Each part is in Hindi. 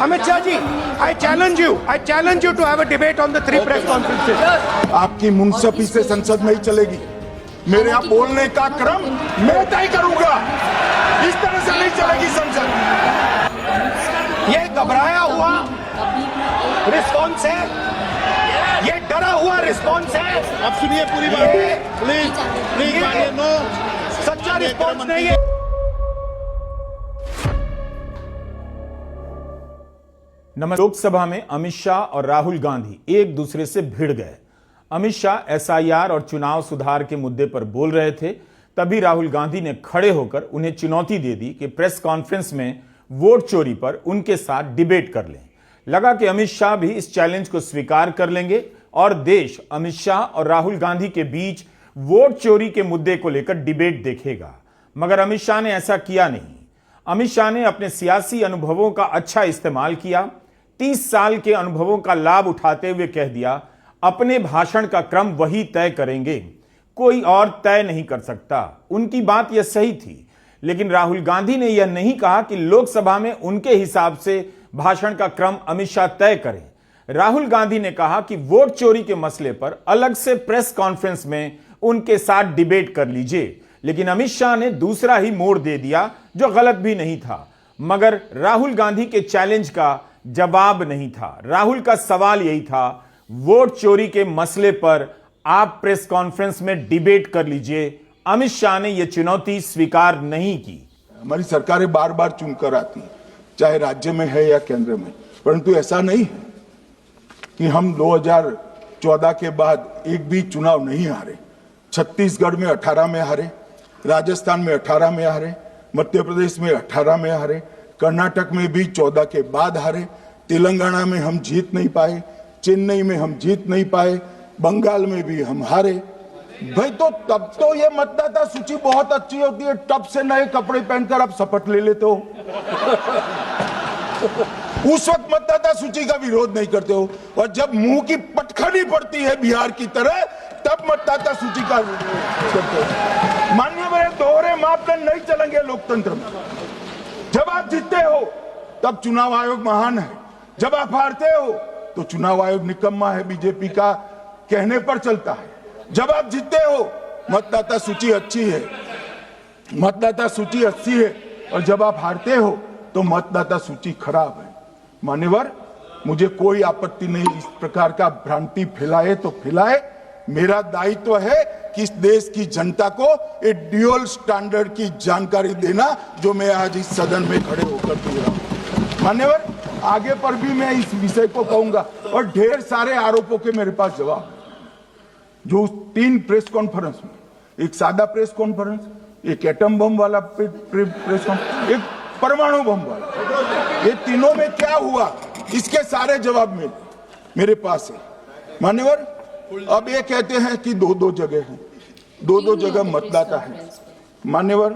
Amit Shah ji, I challenge you to have a debate on the three press conferences. आपकी मुंसफी से संसद में ही चलेगी। मेरे यहाँ बोलने का क्रम मैं तय करूंगा। इस तरह से नहीं चलेगी संसद। ये घबराया हुआ रिस्पॉन्स है, ये डरा हुआ रिस्पॉन्स है। अब सुनिए पूरी बात, प्लीज मानिए। नो, सच्चा रिस्पॉन्स नहीं है। लोकसभा में अमित शाह और राहुल गांधी एक दूसरे से भिड़ गए। अमित शाह एसआईआर और चुनाव सुधार के मुद्दे पर बोल रहे थे, तभी राहुल गांधी ने खड़े होकर उन्हें चुनौती दे दी कि प्रेस कॉन्फ्रेंस में वोट चोरी पर उनके साथ डिबेट कर लें। लगा कि अमित शाह भी इस चैलेंज को स्वीकार कर लेंगे और देश अमित शाह और राहुल गांधी के बीच वोट चोरी के मुद्दे को लेकर डिबेट देखेगा। मगर अमित शाह ने ऐसा किया नहीं। अमित शाह ने अपने सियासी अनुभवों का अच्छा इस्तेमाल किया। 30 साल के अनुभवों का लाभ उठाते हुए कह दिया, अपने भाषण का क्रम वही तय करेंगे, कोई और तय नहीं कर सकता। उनकी बात यह सही थी, लेकिन राहुल गांधी ने यह नहीं कहा कि लोकसभा में उनके हिसाब से भाषण का क्रम अमित शाह तय करें। राहुल गांधी ने कहा कि वोट चोरी के मसले पर अलग से प्रेस कॉन्फ्रेंस में उनके साथ डिबेट कर लीजिए। लेकिन अमित शाह ने दूसरा ही मोड़ दे दिया, जो गलत भी नहीं था, मगर राहुल गांधी के चैलेंज का जवाब नहीं था। राहुल का सवाल यही था, वोट चोरी के मसले पर आप प्रेस कॉन्फ्रेंस में डिबेट कर लीजिए। अमित शाह ने यह चुनौती स्वीकार नहीं की। हमारी सरकारें बार बार चुनकर आती हैं, चाहे राज्य में है या केंद्र में, परंतु ऐसा नहीं है कि हम 2014 के बाद एक भी चुनाव नहीं हारे। छत्तीसगढ़ में 18 में हारे, राजस्थान में 18 में हारे, मध्य प्रदेश में 18 में हारे, कर्नाटक में भी 14 के बाद हारे, तेलंगाना में हम जीत नहीं पाए, चेन्नई में हम जीत नहीं पाए, बंगाल में भी हम हारे। भाई तो तब तो ये मतदाता सूची बहुत अच्छी होती है, तब से नए कपड़े पहनकर आप शपथ ले लेते हो। उस वक्त मतदाता सूची का विरोध नहीं करते हो, और जब मुंह की पटखनी पड़ती है बिहार की तरह, तब मतदाता सूची का विरोध करते हो। माननीय मेरे दोहरे मापदंड नहीं चलेंगे लोकतंत्र में। जब आप जीतते हो तब चुनाव आयोग महान है, जब आप हारते हो तो चुनाव आयोग निकम्मा है, बीजेपी का कहने पर चलता है। जब आप जीतते हो मतदाता सूची अच्छी है, मतदाता सूची अच्छी है, और जब आप हारते हो तो मतदाता सूची खराब है। मान्यवर, मुझे कोई आपत्ति नहीं, इस प्रकार का भ्रांति फैलाए तो फैलाए। मेरा दायित्व है कि इस देश की जनता को एक ड्यूअल स्टैंडर्ड की जानकारी देना, जो मैं आज इस सदन में खड़े होकर दे रहा हूं। मान्यवर, आगे पर भी मैं इस विषय को कहूंगा, और ढेर सारे आरोपों के मेरे पास जवाब है। जो 3 प्रेस कॉन्फ्रेंस में, एक सादा प्रेस कॉन्फ्रेंस, एक एटम बम वाला प्रेस कॉन्फ्रेंस, एक परमाणु बम वाला, ये तीनों में क्या हुआ, इसके सारे जवाब मेरे पास है। मान्यवर, अब ये कहते हैं कि 2-2 जगह है, 2-2 जगह मतदाता है। मान्यवर,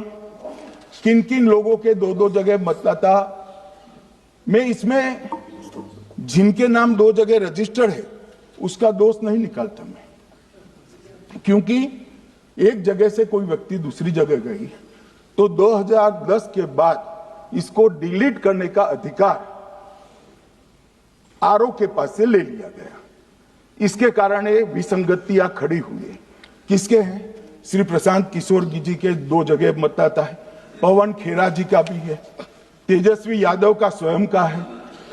किन किन लोगों के 2-2 जगह मतदाता, मैं इसमें जिनके नाम 2 जगह रजिस्टर्ड है उसका दोष नहीं निकालता मैं, क्योंकि एक जगह से कोई व्यक्ति दूसरी जगह गई तो 2010 के बाद इसको डिलीट करने का अधिकार आरओ के पास से ले लिया गया। इसके कारण ये विसंगतियां खड़ी हुई है। किसके हैं? श्री प्रशांत किशोर जी के 2 जगह मतदाता है, पवन खेरा जी का भी है, तेजस्वी यादव का स्वयं का है,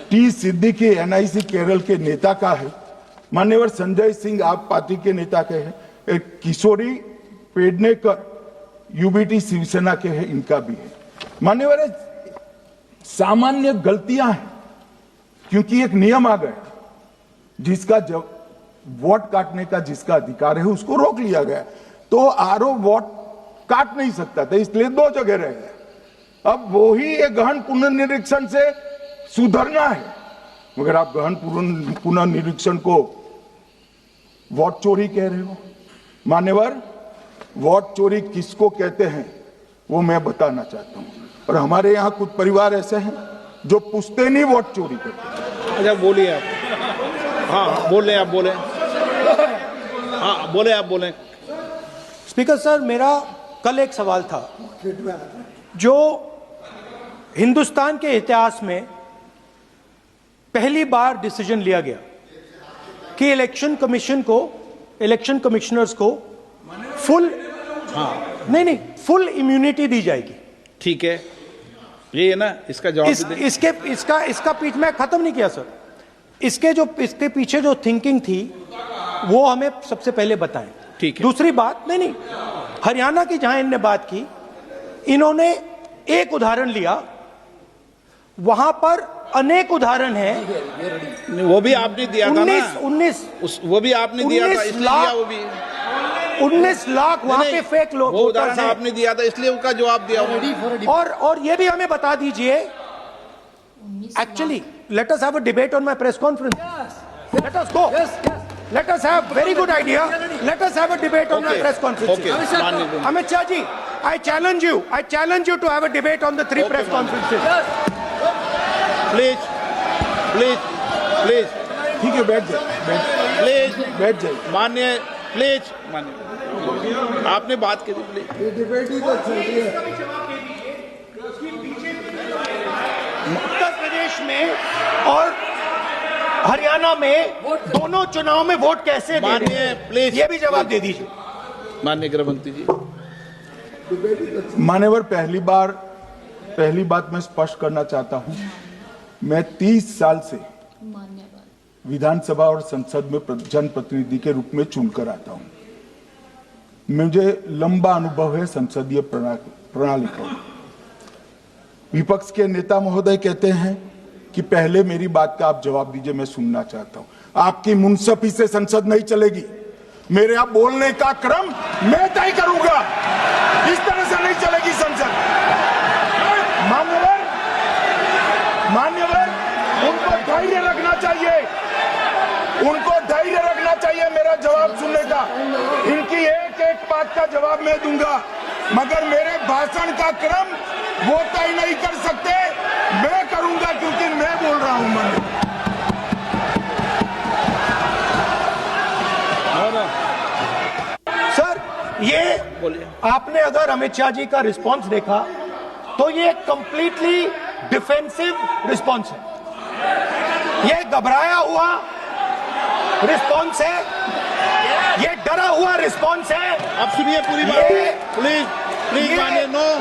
टी सिद्दीकी एनआईसी केरल के नेता का है, मान्यवर संजय सिंह आप पार्टी के नेता के हैं, एक किशोरी पेडनेकर यूबीटी शिवसेना के हैं, इनका भी है। मान्यवर, सामान्य गलतियां हैं, क्योंकि एक नियम आ गया, जिसका जब वोट काटने का जिसका अधिकार है उसको रोक लिया गया, तो आरओ वोट काट नहीं सकता था, इसलिए 2 जगह रह गए। अब वो ही एक गहन पुनर्निरीक्षण से सुधरना है, मगर आप गहन पुनर्निरीक्षण को वोट चोरी कह रहे हो। मान्यवर, वोट चोरी किसको कहते हैं वो मैं बताना चाहता हूं, और हमारे यहाँ कुछ परिवार ऐसे हैं जो पुश्ते नहीं वोट चोरी करते हैं। अच्छा, बोलिए आप। हाँ, बोले आप, बोले। हाँ, बोले आप, बोले। स्पीकर सर, मेरा कल एक सवाल था, जो हिंदुस्तान के इतिहास में पहली बार डिसीजन लिया गया कि इलेक्शन कमिश्नर्स को फुल नहीं फुल इम्यूनिटी दी जाएगी। ठीक है, ये है ना, इसका जवाब भी दें। इसका पीठ में खत्म नहीं किया सर। इसके पीछे जो थिंकिंग थी वो हमें सबसे पहले बताएं। ठीक है। दूसरी बात, नहीं हरियाणा की जहां इन्होंने बात की, इन्होंने एक उदाहरण लिया, वहां पर अनेक उदाहरण हैं। वो भी आपने दिया था ना, 19 वो भी आपने दिया था, इसलिए दिया वो भी। 19 लाख वहां पे फेक लोग, वो उदाहरण आपने दिया था, इसलिए उसका जवाब दिया। और ये भी हमें बता दीजिए, actually let us have a debate on my press conference. Let us go, let us have very good idea, let us have a debate on my press conference. Amit Shah ji, I challenge you to have a debate on the 3 press conferences. Please please please, ठीक है, बैठ जाइए। माननीय, प्लीज माननीय, आपने बात की थी, प्लीज। उत्तर प्रदेश में और हरियाणा में दोनों चुनाव में वोट कैसे दे रहे माननीय, हैं? प्लीज ये भी जवाब दे दीजिए। माननीय गृह मंत्री जी। मान्यवर, पहली बात मैं स्पष्ट करना चाहता हूं, मैं 30 साल से विधानसभा और संसद में जनप्रतिनिधि के रूप में चुनकर आता हूं। मुझे लंबा अनुभव है संसदीय प्रणाली का। विपक्ष के नेता महोदय कहते हैं कि पहले मेरी बात का आप जवाब दीजिए, मैं सुनना चाहता हूं। आपकी मुनसफी से संसद नहीं चलेगी। मेरे यहाँ बोलने का क्रम मैं तय करूंगा, इस तरह से नहीं चलेगी संसद। मान्यवर, उनको धैर्य रखना चाहिए, मेरा जवाब सुनने का। इनकी एक एक बात का जवाब मैं दूंगा, मगर मेरे भाषण का क्रम वो तय नहीं कर सकते, मैं करूंगा, क्योंकि मैं बोल रहा हूं। मान्यवर, सर, ये आपने अगर अमित शाह जी का रिस्पांस देखा तो ये कंप्लीटली डिफेंसिव रिस्पांस है। ये घबराया हुआ रिस्पांस है, ये डरा हुआ रिस्पांस है। अब सुनिए पूरी बात, प्लीज माननीय, नो,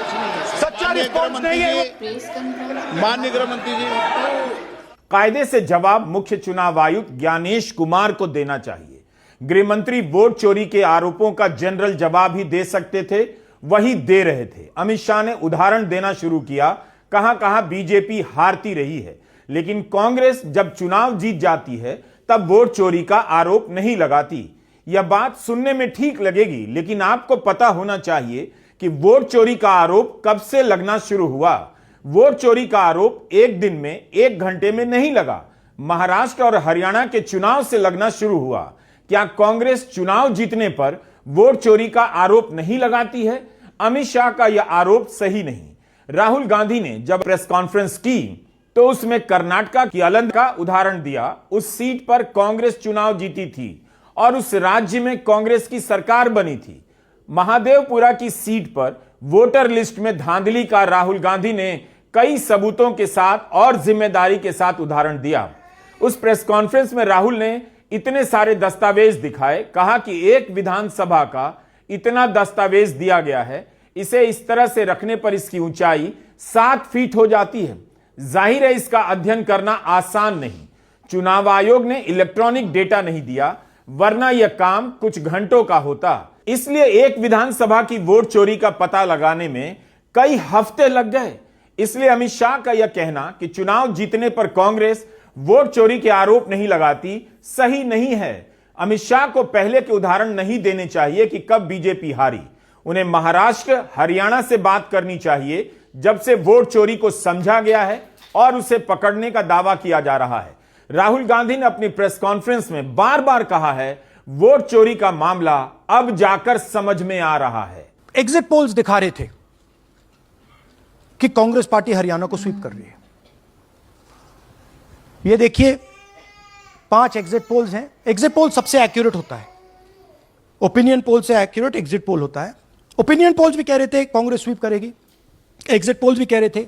सच्चा रिस्पांस नहीं है। माननीय गृह मंत्री जी, कायदे से जवाब मुख्य चुनाव आयुक्त ज्ञानेश कुमार को देना चाहिए। गृह मंत्री वोट चोरी के आरोपों का जनरल जवाब ही दे सकते थे, वही दे रहे थे। अमित शाह ने उदाहरण देना शुरू किया, कहां कहां बीजेपी हारती रही है, लेकिन कांग्रेस जब चुनाव जीत जाती है तब वोट चोरी का आरोप नहीं लगाती। यह बात सुनने में ठीक लगेगी, लेकिन आपको पता होना चाहिए कि वोट चोरी का आरोप कब से लगना शुरू हुआ। वोट चोरी का आरोप एक दिन में, 1 घंटे में नहीं लगा। महाराष्ट्र और हरियाणा के चुनाव से लगना शुरू हुआ। क्या कांग्रेस चुनाव जीतने पर वोट चोरी का आरोप नहीं लगाती है? अमित शाह का यह आरोप सही नहीं। राहुल गांधी ने जब प्रेस कॉन्फ्रेंस की तो उसमें कर्नाटक की अलंग का उदाहरण दिया। उस सीट पर कांग्रेस चुनाव जीती थी और उस राज्य में कांग्रेस की सरकार बनी थी। महादेवपुरा की सीट पर वोटर लिस्ट में धांधली का राहुल गांधी ने कई सबूतों के साथ और जिम्मेदारी के साथ उदाहरण दिया। उस प्रेस कॉन्फ्रेंस में राहुल ने इतने सारे दस्तावेज दिखाए, कहा कि एक विधानसभा का इतना दस्तावेज दिया गया है, इसे इस तरह से रखने पर इसकी ऊंचाई 7 फीट हो जाती है। जाहिर है इसका अध्ययन करना आसान नहीं। चुनाव आयोग ने इलेक्ट्रॉनिक डेटा नहीं दिया, वरना यह काम कुछ घंटों का होता। इसलिए एक विधानसभा की वोट चोरी का पता लगाने में कई हफ्ते लग गए। इसलिए अमित शाह का यह कहना कि चुनाव जीतने पर कांग्रेस वोट चोरी के आरोप नहीं लगाती, सही नहीं है। अमित शाह को पहले के उदाहरण नहीं देने चाहिए कि कब बीजेपी हारी। उन्हें महाराष्ट्र, हरियाणा से बात करनी चाहिए, जब से वोट चोरी को समझा गया है और उसे पकड़ने का दावा किया जा रहा है। राहुल गांधी ने अपनी प्रेस कॉन्फ्रेंस में बार बार कहा है, वोट चोरी का मामला अब जाकर समझ में आ रहा है। एग्जिट पोल्स दिखा रहे थे कि कांग्रेस पार्टी हरियाणा को स्वीप कर रही है। ये देखिए 5 एग्जिट पोल्स हैं। एग्जिट पोल सबसे एक्यूरेट होता है, ओपिनियन पोल से एक्यूरेट एग्जिट पोल होता है। ओपिनियन पोल्स भी कह रहे थे कांग्रेस स्वीप करेगी, एग्जिट पोल्स भी कह रहे थे।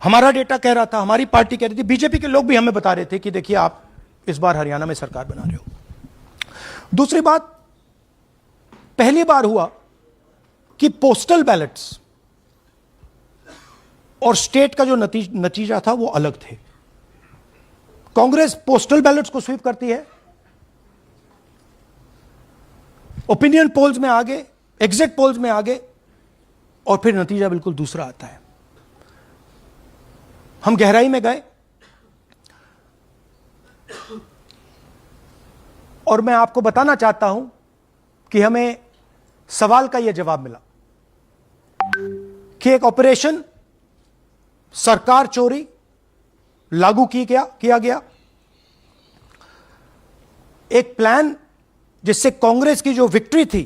हमारा डेटा कह रहा था, हमारी पार्टी कह रही थी, बीजेपी के लोग भी हमें बता रहे थे कि देखिए आप इस बार हरियाणा में सरकार बना रहे हो। दूसरी बात, पहली बार हुआ कि पोस्टल बैलेट्स और स्टेट का जो नतीजा था वो अलग थे। कांग्रेस पोस्टल बैलेट्स को स्वीप करती है, ओपिनियन पोल्स में आगे, एग्जिट पोल्स में आगे, और फिर नतीजा बिल्कुल दूसरा आता है। हम गहराई में गए और मैं आपको बताना चाहता हूं कि हमें सवाल का यह जवाब मिला कि एक ऑपरेशन सरकार चोरी लागू किया गया, एक प्लान जिससे कांग्रेस की जो विक्ट्री थी,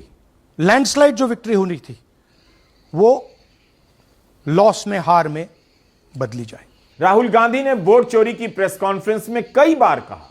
लैंडस्लाइड जो विक्ट्री होनी थी, वो लॉस में, हार में बदली जाए। राहुल गांधी ने वोट चोरी की प्रेस कॉन्फ्रेंस में कई बार कहा,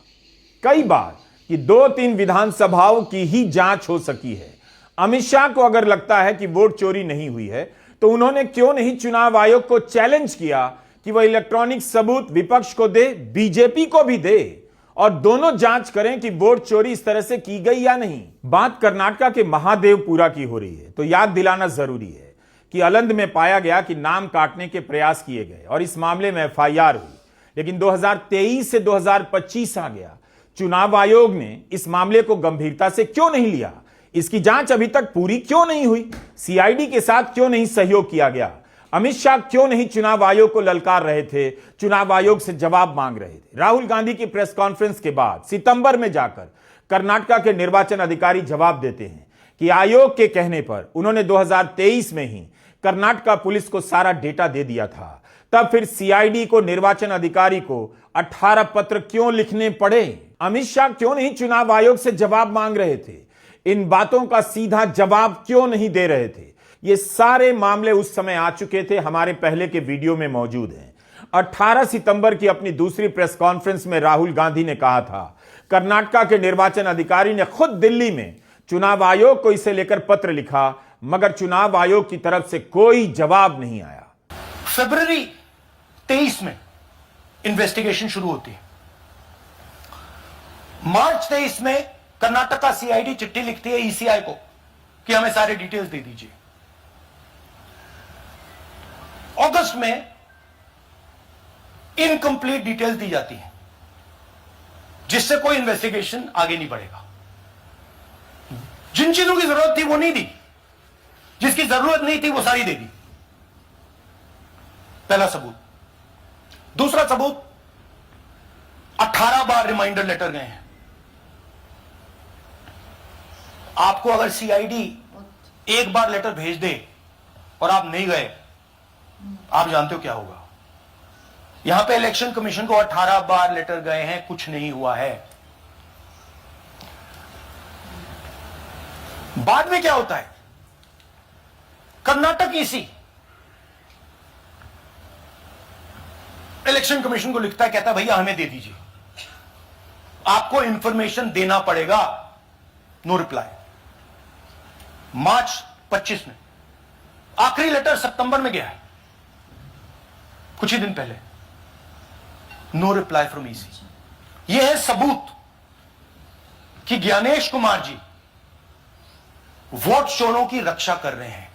कई बार, कि 2-3 विधानसभाओं की ही जांच हो सकी है। अमित शाह को अगर लगता है कि वोट चोरी नहीं हुई है तो उन्होंने क्यों नहीं चुनाव आयोग को चैलेंज किया कि वह इलेक्ट्रॉनिक सबूत विपक्ष को दे, बीजेपी को भी दे, और दोनों जांच करें कि वोट चोरी इस तरह से की गई या नहीं। बात कर्नाटक के महादेवपुरा की हो रही है तो याद दिलाना जरूरी है कि अलंद में पाया गया कि नाम काटने के प्रयास किए गए और इस मामले में एफआईआर हुई, लेकिन 2023 से 2025 आ गया। चुनाव आयोग ने इस मामले को गंभीरता से क्यों नहीं लिया? इसकी जांच अभी तक पूरी क्यों नहीं हुई? सीआईडी के साथ क्यों नहीं सहयोग किया गया? अमित शाह क्यों नहीं चुनाव आयोग को ललकार रहे थे, चुनाव आयोग से जवाब मांग रहे थे? राहुल गांधी की प्रेस कॉन्फ्रेंस के बाद सितंबर में जाकर कर्नाटक के निर्वाचन अधिकारी जवाब देते हैं कि आयोग के कहने पर उन्होंने 2023 में ही कर्नाटक पुलिस को सारा डेटा दे दिया था। तब फिर सीआईडी को, निर्वाचन अधिकारी को 18 पत्र क्यों लिखने पड़े? अमित शाह क्यों नहीं चुनाव आयोग से जवाब मांग रहे थे? इन बातों का सीधा जवाब क्यों नहीं दे रहे थे? ये सारे मामले उस समय आ चुके थे, हमारे पहले के वीडियो में मौजूद हैं। 18 सितंबर की अपनी दूसरी प्रेस कॉन्फ्रेंस में राहुल गांधी ने कहा था, कर्नाटक के निर्वाचन अधिकारी ने खुद दिल्ली में चुनाव आयोग को इसे लेकर पत्र लिखा, मगर चुनाव आयोग की तरफ से कोई जवाब नहीं आया। फरवरी 23 में इन्वेस्टिगेशन शुरू होती है। मार्च 23 में कर्नाटक का सीआईडी चिट्ठी लिखती है ईसीआई को कि हमें सारे डिटेल्स दे दीजिए। अगस्त में इनकंप्लीट डिटेल्स दी जाती है, जिससे कोई इन्वेस्टिगेशन आगे नहीं बढ़ेगा। जिन चीजों की जरूरत थी वो नहीं दी, जिसकी जरूरत नहीं थी वो सारी दे दी। पहला सबूत। दूसरा सबूत, 18 बार रिमाइंडर लेटर गए हैं। आपको अगर सीआईडी एक बार लेटर भेज दे और आप नहीं गए, आप जानते हो क्या होगा। यहां पे इलेक्शन कमीशन को 18 बार लेटर गए हैं, कुछ नहीं हुआ है। बाद में क्या होता है, कर्नाटक ईसी इलेक्शन कमीशन को लिखता है, कहता है भैया हमें दे दीजिए, आपको इंफॉर्मेशन देना पड़ेगा। No reply. मार्च 25 में आखिरी लेटर सितंबर में गया है, कुछ ही दिन पहले। No reply from EC. यह है सबूत कि ज्ञानेश कुमार जी वोट चोरों की रक्षा कर रहे हैं।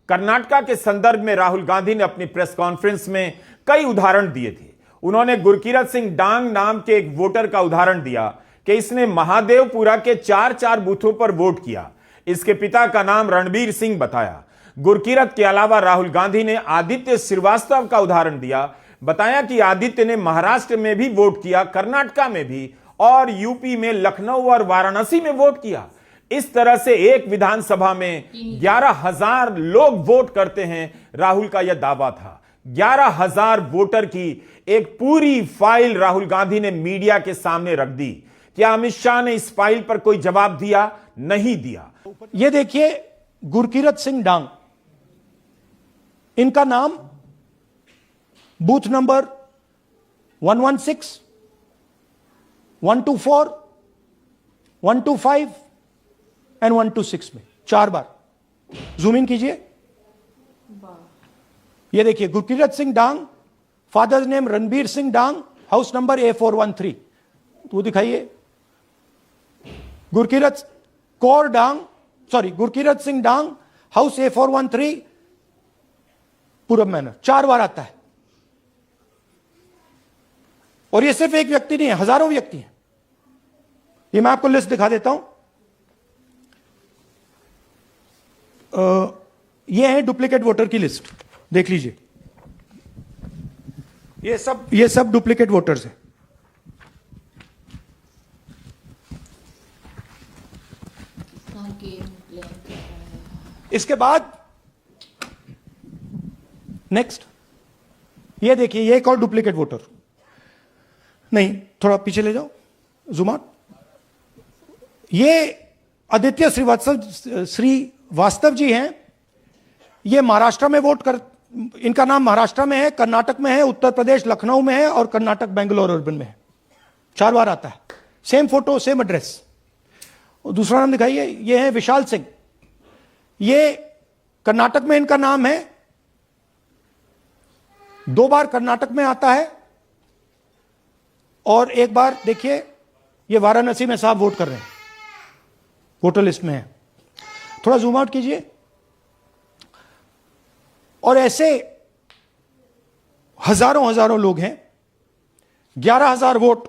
कर्नाटक के संदर्भ में राहुल गांधी ने अपनी प्रेस कॉन्फ्रेंस में कई उदाहरण दिए थे। उन्होंने गुरकीरत सिंह डांग नाम के एक वोटर का उदाहरण दिया कि इसने महादेवपुरा के 4 बूथों पर वोट किया। इसके पिता का नाम रणबीर सिंह बताया। गुरकीरत के अलावा राहुल गांधी ने आदित्य श्रीवास्तव का उदाहरण दिया, बताया कि आदित्य ने महाराष्ट्र में भी वोट किया, कर्नाटक में भी, और यूपी में लखनऊ और वाराणसी में वोट किया। इस तरह से एक विधानसभा में 11,000 लोग वोट करते हैं, राहुल का यह दावा था। 11,000 वोटर की एक पूरी फाइल राहुल गांधी ने मीडिया के सामने रख दी। क्या अमित शाह ने इस फाइल पर कोई जवाब दिया? नहीं दिया। यह देखिए, गुरकीरत सिंह डांग, इनका नाम बूथ नंबर 116, 124, 125 एंड 126 में 4 बार। जूम इन कीजिए। ये देखिए, गुरकीरत सिंह डांग फादर्स नेम रणबीर सिंह डांग, हाउस नंबर A413, वो दिखाइए। गुरकीरत कौर डांग, सॉरी गुरकीरत सिंह डांग, हाउस A413, पूरब मैनर। 4 बार आता है। और ये सिर्फ एक व्यक्ति नहीं है, हजारों व्यक्ति हैं। ये मैं आपको लिस्ट दिखा देता हूं। ये है डुप्लीकेट वोटर की लिस्ट, देख लीजिए। ये सब डुप्लीकेट वोटर्स हैं। इसके बाद नेक्स्ट, ये देखिए, ये एक और डुप्लीकेट वोटर। नहीं, थोड़ा पीछे ले जाओ, जूम आउट। ये आदित्य श्रीवास्तव जी हैं। ये महाराष्ट्र में वोट कर, इनका नाम महाराष्ट्र में है, कर्नाटक में है, उत्तर प्रदेश लखनऊ में है और कर्नाटक बेंगलोर अर्बन में है। 4 बार आता है। Same photo, same address. दूसरा नाम दिखाइए, ये है विशाल सिंह। ये कर्नाटक में इनका नाम है, 2 बार कर्नाटक में आता है और 1 बार देखिए ये वाराणसी में साहब वोट कर रहे हैं, वोटर लिस्ट में है। थोड़ा जूम आउट कीजिए। और ऐसे हजारों लोग हैं। 11,000 वोट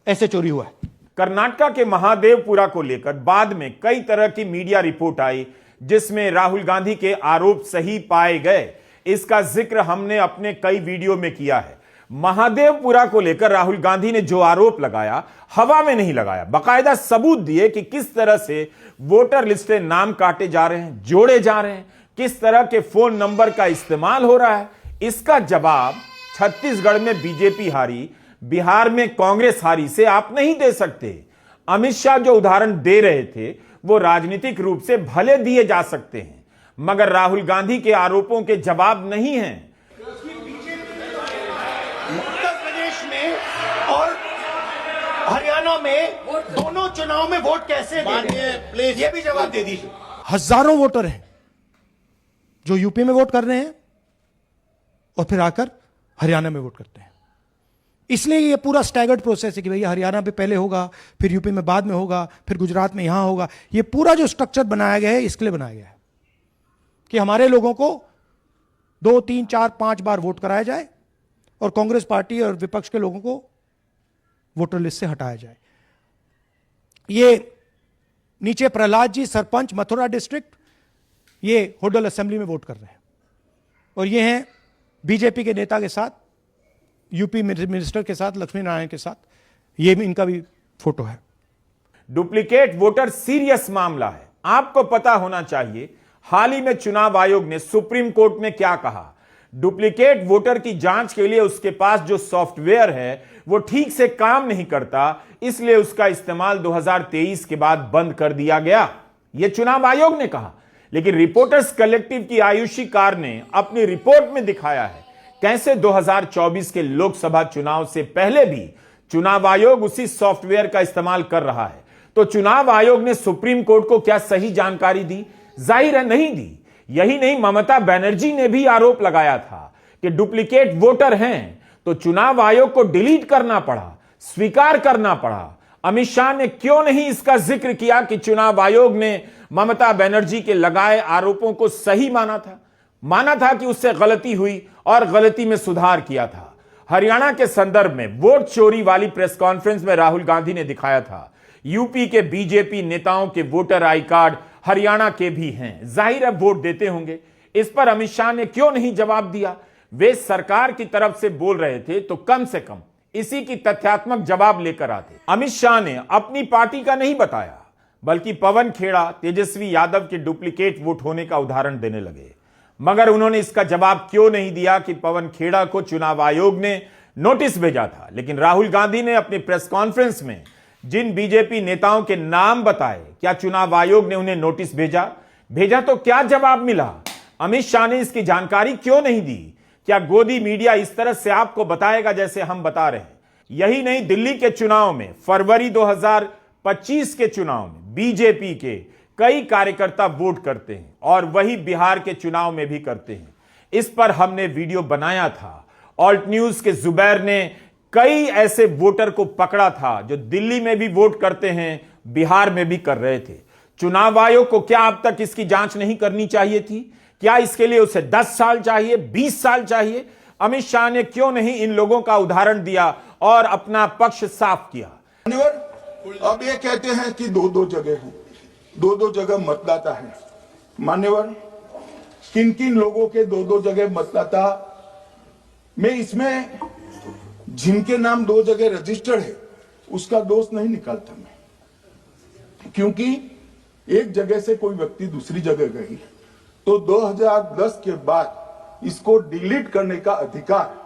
ऐसे चोरी हुआ है। कर्नाटक के महादेवपुरा को लेकर बाद में कई तरह की मीडिया रिपोर्ट आई जिसमें राहुल गांधी के आरोप सही पाए गए। इसका जिक्र हमने अपने कई वीडियो में किया है। महादेवपुरा को लेकर राहुल गांधी ने जो आरोप लगाया, हवा में नहीं लगाया, बाकायदा सबूत दिए कि किस तरह से वोटर लिस्ट में नाम काटे जा रहे हैं, जोड़े जा रहे हैं, किस तरह के फोन नंबर का इस्तेमाल हो रहा है। इसका जवाब छत्तीसगढ़ में बीजेपी हारी, बिहार में कांग्रेस हारी से आप नहीं दे सकते। अमित शाह जो उदाहरण दे रहे थे वो राजनीतिक रूप से भले दिए जा सकते हैं, मगर राहुल गांधी के आरोपों के जवाब नहीं हैं। उत्तर प्रदेश में और हरियाणा में दोनों चुनाव में वोट कैसे दे, ये भी जवाब दे दीजिए। हजारों वोटर हैं जो यूपी में वोट कर रहे हैं और फिर आकर हरियाणा में वोट करते हैं। इसलिए ये पूरा स्टैगर्ड प्रोसेस है कि भैया हरियाणा पे पहले होगा, फिर यूपी में बाद में होगा, फिर गुजरात में यहां होगा। ये पूरा जो स्ट्रक्चर बनाया गया है इसके लिए बनाया गया है कि हमारे लोगों को 2, 3, 4, 5 बार वोट कराया जाए और कांग्रेस पार्टी और विपक्ष के लोगों को वोटर लिस्ट से हटाया जाए। ये नीचे प्रहलाद जी, सरपंच, मथुरा डिस्ट्रिक्ट, ये होडल असेंबली में वोट कर रहे हैं। और ये हैं बीजेपी के नेता के साथ, यूपी मिनिस्टर के साथ, लक्ष्मी नारायण के साथ। ये भी इनका भी फोटो है। डुप्लीकेट वोटर सीरियस मामला है, आपको पता होना चाहिए। हाल ही में चुनाव आयोग ने सुप्रीम कोर्ट में क्या कहा, डुप्लीकेट वोटर की जांच के लिए उसके पास जो सॉफ्टवेयर है वो ठीक से काम नहीं करता, इसलिए उसका इस्तेमाल 2023 के बाद बंद कर दिया गया, यह चुनाव आयोग ने कहा। लेकिन रिपोर्टर्स कलेक्टिव की आयुषी कार ने अपनी रिपोर्ट में दिखाया है कैसे 2024 के लोकसभा चुनाव से पहले भी चुनाव आयोग उसी सॉफ्टवेयर का इस्तेमाल कर रहा है। तो चुनाव आयोग ने सुप्रीम कोर्ट को क्या सही जानकारी दी? जाहिर है नहीं दी। यही नहीं, ममता बनर्जी ने भी आरोप लगाया था कि डुप्लीकेट वोटर हैं, तो चुनाव आयोग को डिलीट करना पड़ा, स्वीकार करना पड़ा। अमित शाह ने क्यों नहीं इसका जिक्र किया कि चुनाव आयोग ने ममता बनर्जी के लगाए आरोपों को सही माना था कि उससे गलती हुई और गलती में सुधार किया था। हरियाणा के संदर्भ में वोट चोरी वाली प्रेस कॉन्फ्रेंस में राहुल गांधी ने दिखाया था यूपी के बीजेपी नेताओं के वोटर आई कार्ड हरियाणा के भी हैं, जाहिर है वोट देते होंगे। इस पर अमित शाह ने क्यों नहीं जवाब दिया? वे सरकार की तरफ से बोल रहे थे तो कम से कम इसी की तथ्यात्मक जवाब लेकर आते। अमित शाह ने अपनी पार्टी का नहीं बताया, बल्कि पवन खेड़ा, तेजस्वी यादव के डुप्लीकेट वोट होने का उदाहरण देने लगे। मगर उन्होंने इसका जवाब क्यों नहीं दिया कि पवन खेड़ा को चुनाव आयोग ने नोटिस भेजा था। लेकिन राहुल गांधी ने अपनी प्रेस कॉन्फ्रेंस में जिन बीजेपी नेताओं के नाम बताए, क्या चुनाव आयोग ने उन्हें नोटिस भेजा तो क्या जवाब मिला? अमित शाह ने इसकी जानकारी क्यों नहीं दी? क्या गोदी मीडिया इस तरह से आपको बताएगा जैसे हम बता रहे हैं? यही नहीं, दिल्ली के चुनाव में, फरवरी 2025 के चुनाव में बीजेपी के कई कार्यकर्ता वोट करते हैं और वही बिहार के चुनाव में भी करते हैं। इस पर हमने वीडियो बनाया था ऑल्ट न्यूज के जुबैर ने कई ऐसे वोटर को पकड़ा था जो दिल्ली में भी वोट करते हैं, बिहार में भी कर रहे थे। चुनाव आयोग को क्या अब तक इसकी जांच नहीं करनी चाहिए थी? क्या इसके लिए उसे 10 साल चाहिए, 20 साल चाहिए? अमित शाह ने क्यों नहीं इन लोगों का उदाहरण दिया और अपना पक्ष साफ किया? मान्यवर, अब ये कहते हैं कि दो जगह है, दो जगह मतदाता है। मान्यवर, किन किन लोगों के दो जगह मतदाता, मैं इसमें जिनके नाम 2 जगह रजिस्टर्ड है उसका दोष नहीं निकालता मैं, क्योंकि एक जगह से कोई व्यक्ति दूसरी जगह गई तो 2010 के बाद इसको डिलीट करने का अधिकार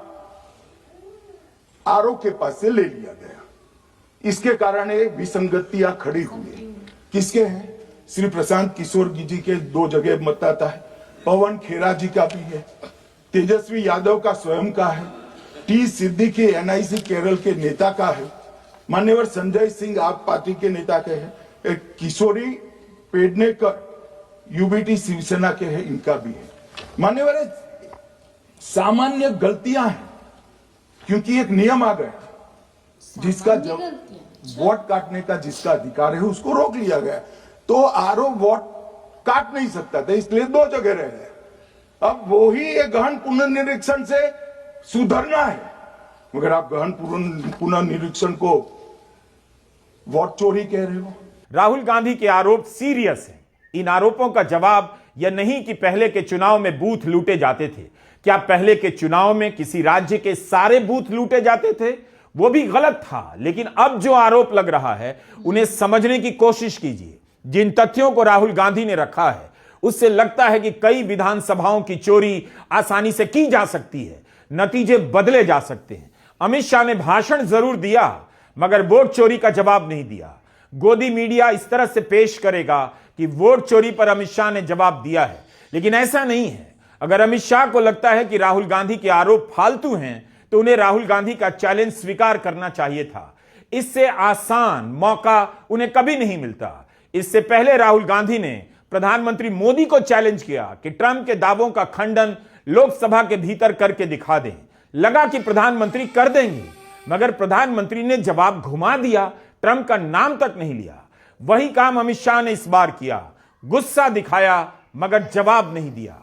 आरओ के पास से ले लिया गया। इसके कारण ये विसंगतियां खड़ी हुई। किसके हैं? श्री प्रशांत किशोर जी के 2 जगह मतदाता है, पवन खेरा जी का भी है, तेजस्वी यादव का स्वयं का है, टी सिद्दीकी एनआईसी केरल के नेता का है, मान्यवर संजय सिंह आप पार्टी के नेता के हैं, एक किशोरी पेडनेकर यूबीटी शिवसेना के हैं, इनका भी है। मान्यवर सामान्य गलतियां हैं, क्योंकि एक नियम आ गया जिसका जब वोट काटने का जिसका अधिकार है उसको रोक लिया गया, तो आरओ वोट काट नहीं सकता था, इसलिए 2 जगह रह गए। अब वो ही एक गहन पुनर्निरीक्षण से सुधरना है, मगर आप गहन पुनर्निरीक्षण को वोट चोरी कह रहे हो। राहुल गांधी के आरोप सीरियस हैं। इन आरोपों का जवाब यह नहीं कि पहले के चुनाव में बूथ लूटे जाते थे। क्या पहले के चुनाव में किसी राज्य के सारे बूथ लूटे जाते थे? वो भी गलत था। लेकिन अब जो आरोप लग रहा है उन्हें समझने की कोशिश कीजिए। जिन तथ्यों को राहुल गांधी ने रखा है उससे लगता है कि कई विधानसभाओं की चोरी आसानी से की जा सकती है, नतीजे बदले जा सकते हैं। अमित शाह ने भाषण जरूर दिया मगर वोट चोरी का जवाब नहीं दिया। गोदी मीडिया इस तरह से पेश करेगा कि वोट चोरी पर अमित शाह ने जवाब दिया है, लेकिन ऐसा नहीं है। अगर अमित शाह को लगता है कि राहुल गांधी के आरोप फालतू हैं तो उन्हें राहुल गांधी का चैलेंज स्वीकार करना चाहिए था। इससे आसान मौका उन्हें कभी नहीं मिलता। इससे पहले राहुल गांधी ने प्रधानमंत्री मोदी को चैलेंज किया कि ट्रंप के दावों का खंडन लोकसभा के भीतर करके दिखा दें। लगा कि प्रधानमंत्री कर देंगे, मगर प्रधानमंत्री ने जवाब घुमा दिया, ट्रंप का नाम तक नहीं लिया। वही काम अमित शाह ने इस बार किया, गुस्सा दिखाया मगर जवाब नहीं दिया।